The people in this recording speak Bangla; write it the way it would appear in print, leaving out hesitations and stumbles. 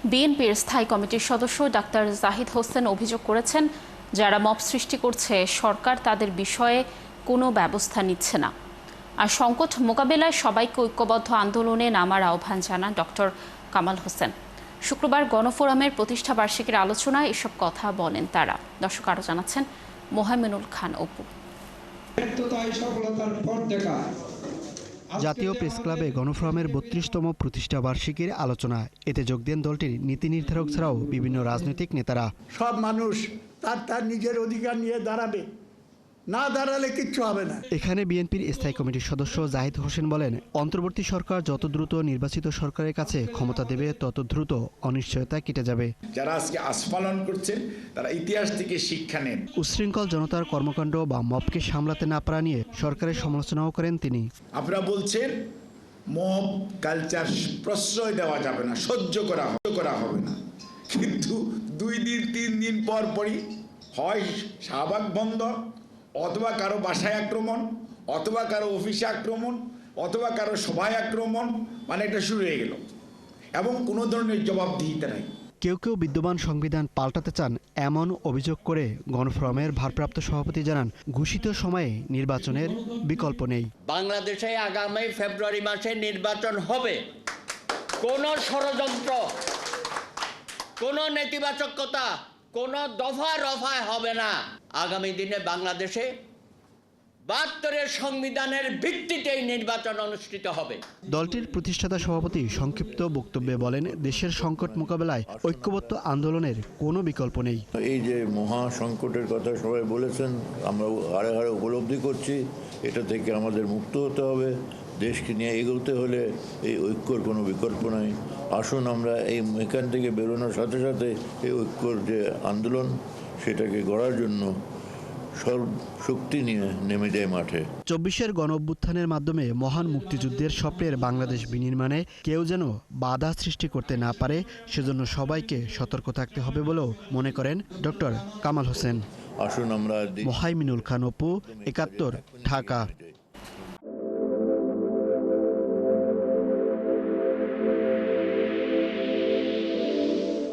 বিএনপির স্থায়ী কমিটির সদস্য ডাক্তার জাহিদ হোসেন অভিযোগ করেছেন, যারা মব সৃষ্টি করছে সরকার তাদের বিষয়ে কোনো ব্যবস্থা নিচ্ছে না। আর সংকট মোকাবেলায় সবাইকে ঐক্যবদ্ধ আন্দোলনে নামার আহ্বান জানান ডক্টর কামাল হোসেন। শুক্রবার গণফোরামের প্রতিষ্ঠা বার্ষিকীর আলোচনায় এসব কথা বলেন তারা। দর্শক আরও জানাচ্ছেন মোহাম্মদুল খান অপু। জাতীয় প্রেস ক্লাবে গণফোরামের ৩২তম প্রতিষ্ঠা বার্ষিকীর আলোচনা। এতে যোগ দেন দলটির নীতি নির্ধারক ছাড়াও বিভিন্ন রাজনৈতিক নেতারা। সব মানুষ তার নিজের অধিকার নিয়ে দাঁড়াবে, না দাঁড়ালে কিচ্ছু হবে না। এখানে বিএনপির স্থায়ী কমিটির সদস্য জাহিদ হোসেন বলেন, অন্তর্বর্তী সরকার যত দ্রুত নির্বাচিত সরকারের কাছে ক্ষমতা দেবে তত দ্রুত অনিশ্চয়তা কেটে যাবে। যারা আজকে আস্ফালন করছেন তারা ইতিহাস থেকে শিক্ষা নেন। উচ্ছৃঙ্খল জনতার কর্মকাণ্ড বা মবকে সামলাতে না পারা নিয়ে সরকারের সমালোচনাও করেন তিনি। আপনারা বলছেন মব কালচার প্রশ্রয় দেওয়া যাবে না, সহ্য করা হবে না, কিন্তু 2 দিন 3 দিন পর পরই হয় শাহবাগ বন্ধ, অথবা কারো বাসায় আক্রমণ, অথবা কারো অফিসে আক্রমণ, অথবা কারো সভায় আক্রমণ, মানে এটা শুরু হয়ে গেল এবং কোনো ধরনের জবাবদিহিতা নাই। কেউ কেউ বিদ্যমান সংবিধান পাল্টাতে চান এমন অভিযোগ করে গণফোরামের ভারপ্রাপ্ত সভাপতি জানান, ঘোষিত সময়ে নির্বাচনের বিকল্প নেই। বাংলাদেশে আগামী ফেব্রুয়ারি মাসে নির্বাচন হবে। কোনো ষড়যন্ত্র, কোনো নেতিবাচকতা, কোনো দফা রফায় হবে না। আগামী দিনে বাংলাদেশে ৭২ সংবিধানের ভিত্তিতেই নির্বাচন অনুষ্ঠিত হবে। দলটির প্রতিষ্ঠাতা সভাপতি সংক্ষিপ্ত বক্তব্যে বলেন, দেশের সংকট মোকাবেলায় ঐক্যবদ্ধ আন্দোলনের কোনো বিকল্প নেই। এই যে মহা সংকটের কথা সবাই বলেছেন, আমরা হাড়ে হাড়ে উপলব্ধি করছি। এটা থেকে আমাদের মুক্ত হতে হবে। দেশকে নিয়ে এগোতে হলে এই ঐক্যর কোনো বিকল্প নাই। আসুন আমরা এখান থেকে বেরোনোর সাথে সাথে এই ঐক্যর যে আন্দোলন, সেটাকে গড়ার জন্য সব শক্তি নিয়ে নেমে যায় মাঠে। ২৪-এর গণঅভ্যুত্থানের মাধ্যমে মহান মুক্তিযুদ্ধের স্বপ্নের বাংলাদেশ বিনির্মাণে কেউ যেন বাধা সৃষ্টি করতে না পারে, সেজন্য সবাইকে সতর্ক থাকতে হবে বলেও মনে করেন ডক্টর কামাল হোসেন। আসুন আমরা মোহাম্মদুল খান অপু, ৭১, ঢাকা।